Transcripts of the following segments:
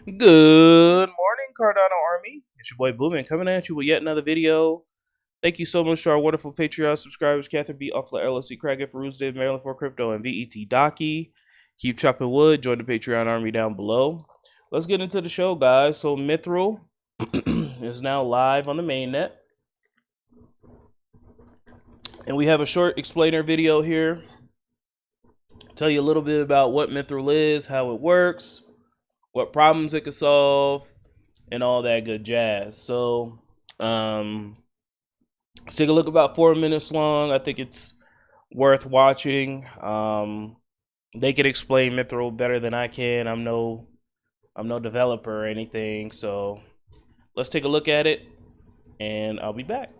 Good morning, Cardano Army. It's your boy Boomin coming at you with yet another video. Thank you so much to our wonderful Patreon subscribers, Catherine B. Offler, LLC, Craig, Feruz, Dave, Maryland for Crypto, and VET Docky. Keep chopping wood. Join the Patreon Army down below. Let's get into the show, guys. So Mithril is now live on the mainnet. And we have a short explainer video here. Tell you a little bit about what Mithril is, how it works, what problems it can solve, and all that good jazz. So let's take a look. About 4 minutes long. I think it's worth watching. They can explain Mithril better than I can. I'm no developer or anything. So let's take a look at it, and I'll be back.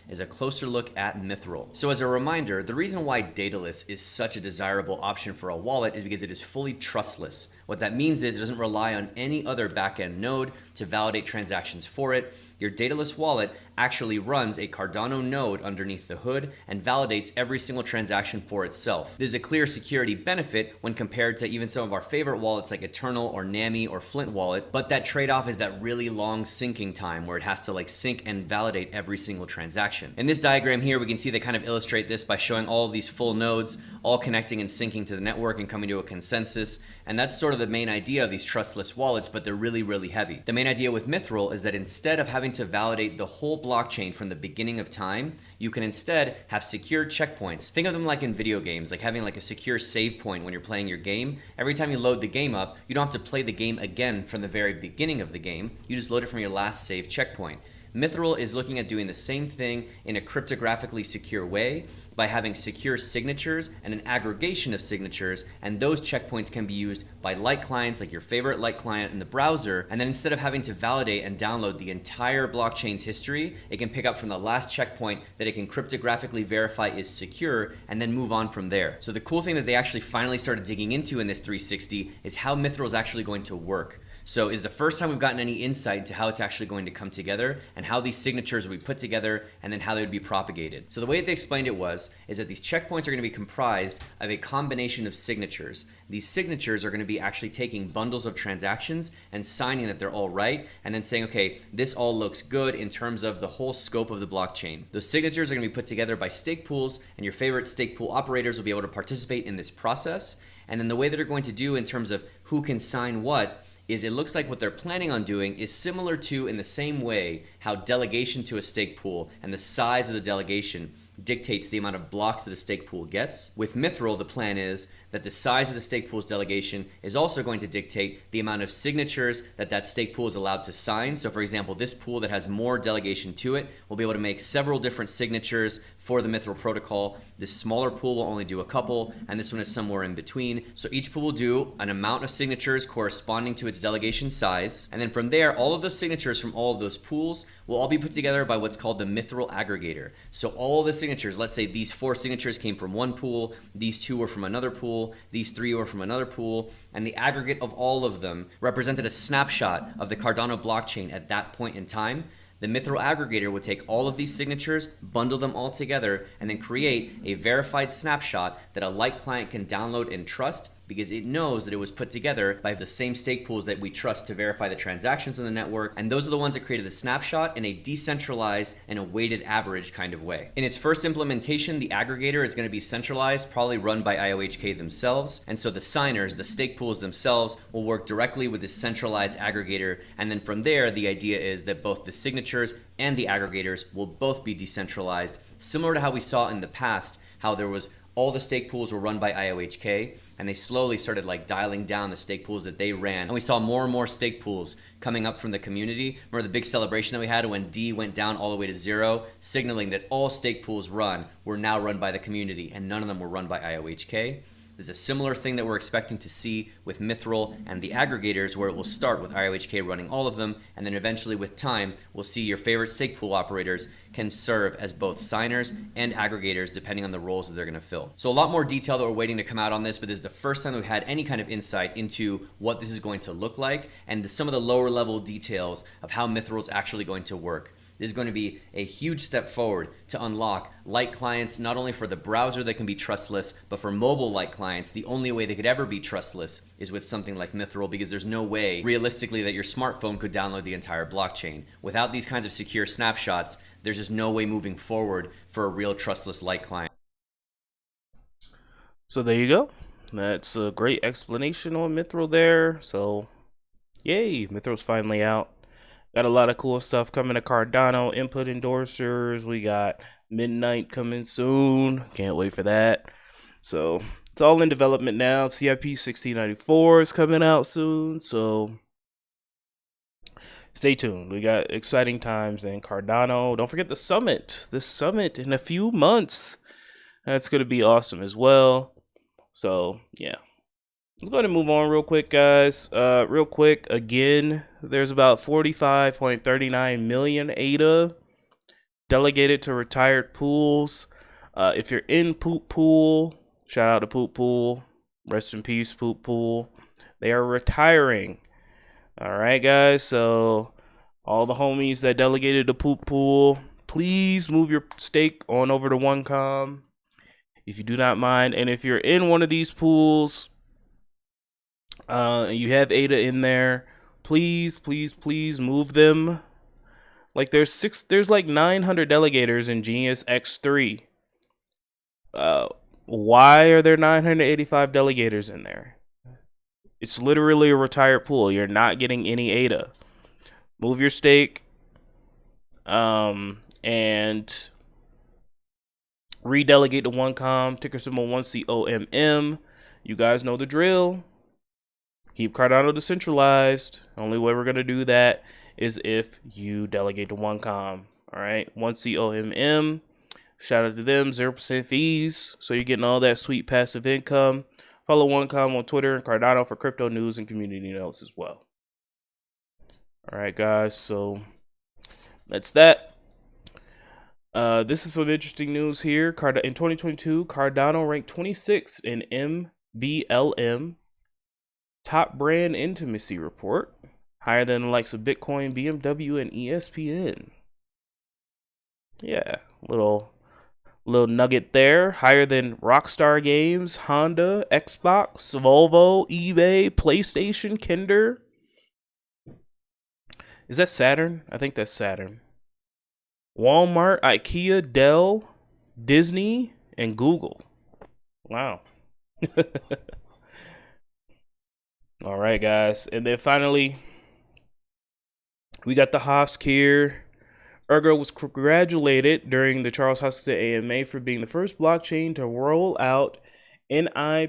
Is a closer look at Mithril. So as a reminder, the reason why dataless is such a desirable option for a wallet is because it is fully trustless. What that means is it doesn't rely on any other backend node to validate transactions for it. Your dataless wallet actually runs a Cardano node underneath the hood and validates every single transaction for itself. There's a clear security benefit when compared to even some of our favorite wallets like Eternal or Nami or Flint wallet, but that trade-off is that really long syncing time where it has to sync and validate every single transaction. In this diagram here, we can see they kind of illustrate this by showing all of these full nodes all connecting and syncing to the network and coming to a consensus. And that's sort of the main idea of these trustless wallets, but they're really, really heavy. The main idea with Mithril is that instead of having to validate the whole blockchain from the beginning of time, you can instead have secure checkpoints. Think of them like in video games, like having a secure save point when you're playing your game. Every time you load the game up, you don't have to play the game again from the very beginning of the game. You just load it from your last save checkpoint. Mithril is looking at doing the same thing in a cryptographically secure way by having secure signatures and an aggregation of signatures, and those checkpoints can be used by light clients like your favorite light client in the browser, and then instead of having to validate and download the entire blockchain's history, it can pick up from the last checkpoint that it can cryptographically verify is secure and then move on from there. So the cool thing that they actually finally started digging into in this 360 is how Mithril is actually going to work. So is the first time we've gotten any insight into how it's actually going to come together and how these signatures will be put together and then how they would be propagated. So the way that they explained it is that these checkpoints are going to be comprised of a combination of signatures. These signatures are going to be actually taking bundles of transactions and signing that they're all right, and then saying, okay, this all looks good in terms of the whole scope of the blockchain. Those signatures are going to be put together by stake pools, and your favorite stake pool operators will be able to participate in this process. And then the way that they're going to do in terms of who can sign what is it looks like what they're planning on doing is similar to, in the same way, how delegation to a stake pool and the size of the delegation dictates the amount of blocks that a stake pool gets. With Mithril, the plan is that the size of the stake pool's delegation is also going to dictate the amount of signatures that that stake pool is allowed to sign. So for example, this pool that has more delegation to it will be able to make several different signatures for the Mithril protocol. This smaller pool will only do a couple, and this one is somewhere in between. So each pool will do an amount of signatures corresponding to its delegation size. And then from there, all of those signatures from all of those pools will all be put together by what's called the Mithril aggregator. So all of the signatures, let's say these 4 signatures came from one pool, these 2 were from another pool, these 3 were from another pool, and the aggregate of all of them represented a snapshot of the Cardano blockchain at that point in time. The Mithril aggregator would take all of these signatures, bundle them all together, and then create a verified snapshot that a light client can download and trust, because it knows that it was put together by the same stake pools that we trust to verify the transactions in the network, and those are the ones that created the snapshot in a decentralized and a weighted average kind of way. In its first implementation, the aggregator is going to be centralized, probably run by IOHK themselves, and so the signers, the stake pools themselves, will work directly with this centralized aggregator, and then from there, the idea is that both the signatures and the aggregators will both be decentralized, similar to how we saw in the past, how there was all the stake pools were run by IOHK, and they slowly started dialing down the stake pools that they ran. And we saw more and more stake pools coming up from the community. Remember the big celebration that we had when D went down all the way to 0, signaling that all stake pools were now run by the community, and none of them were run by IOHK. There's a similar thing that we're expecting to see with Mithril and the aggregators, where it will start with IOHK running all of them, and then eventually with time, we'll see your favorite stake pool operators can serve as both signers and aggregators depending on the roles that they're going to fill. So a lot more detail that we're waiting to come out on this, but this is the first time we've had any kind of insight into what this is going to look like and some of the lower level details of how Mithril is actually going to work. is going to be a huge step forward to unlock light clients, not only for the browser that can be trustless, but for mobile light clients. The only way they could ever be trustless is with something like Mithril, because there's no way realistically that your smartphone could download the entire blockchain. Without these kinds of secure snapshots, there's just no way moving forward for a real trustless light client. So there you go. That's a great explanation on Mithril there. So, yay, Mithril's finally out. Got a lot of cool stuff coming to Cardano, input endorsers. We got Midnight coming soon. Can't wait for that. So, it's all in development now. CIP 1694 is coming out soon. So, stay tuned. We got exciting times in Cardano. Don't forget the summit. The summit in a few months. That's going to be awesome as well. So, yeah. Let's go ahead and move on real quick, guys. Real quick, again, there's about 45.39 million ADA delegated to retired pools. If you're in Poop Pool, shout out to Poop Pool. Rest in peace, Poop Pool. They are retiring. All right, guys. So, all the homies that delegated to Poop Pool, please move your stake on over to OneCom, if you do not mind. And if you're in one of these pools, and you have ADA in there, please move them. Like there's like 900 delegators in Genius X3. Why are there 985 delegators in there? It's literally a retired pool. You're not getting any ADA. Move your stake. And redelegate to OneCom, ticker symbol 1COMM. You guys know the drill. Keep Cardano decentralized. Only way we're going to do that is if you delegate to OneCom. All right, 1COMM. Shout out to them, 0% fees. So you're getting all that sweet passive income. Follow OneCom on Twitter and Cardano for crypto news and community notes as well. All right, guys. So that's that. This is some interesting news here. In 2022, Cardano ranked 26th in MBLM Top Brand Intimacy Report, higher than the likes of Bitcoin, BMW, and ESPN. Yeah, little nugget there. Higher than Rockstar Games, Honda, Xbox, Volvo, eBay, PlayStation, Kinder. Is that Saturn? I think that's Saturn. Walmart, IKEA, Dell, Disney, and Google. Wow. All right, guys. And then finally, we got the HOSC here. Ergo was congratulated during the Charles Hoskinson AMA for being the first blockchain to roll out NIPO-POWs,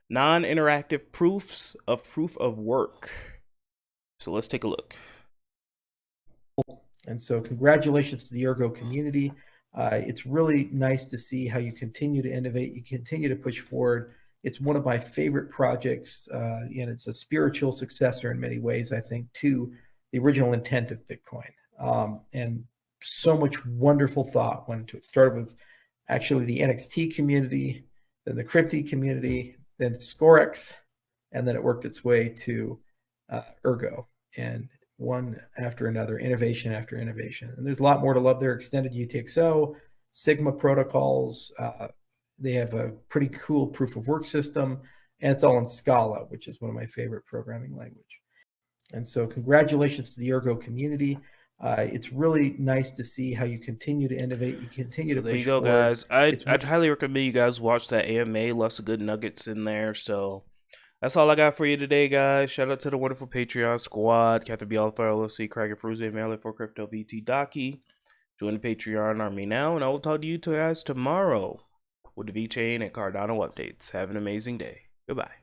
non-interactive proofs of proof of work. So let's take a look. And so congratulations to the Ergo community. It's really nice to see how you continue to innovate, you continue to push forward. It's one of my favorite projects, and it's a spiritual successor in many ways, I think, to the original intent of Bitcoin. And so much wonderful thought went into it. Started with actually the NXT community, then the Crypty community, then Scorex, and then it worked its way to Ergo. And one after another, innovation after innovation. And there's a lot more to love there. Extended UTXO, Sigma protocols. They have a pretty cool proof of work system, and it's all in Scala, which is one of my favorite programming language. And so congratulations to the Ergo community. It's really nice to see how you continue to innovate. You continue to push there you go, forward. guys. I'd highly recommend you guys watch that AMA. Lots of good nuggets in there. So that's all I got for you today, guys. Shout out to the wonderful Patreon squad. Catherine B. Alpha, LLC, Craig and Fruze, Mailing for Crypto, VT Docky. Join the Patreon army now, and I will talk to you guys tomorrow with the Vechain and Cardano updates. Have an amazing day. Goodbye.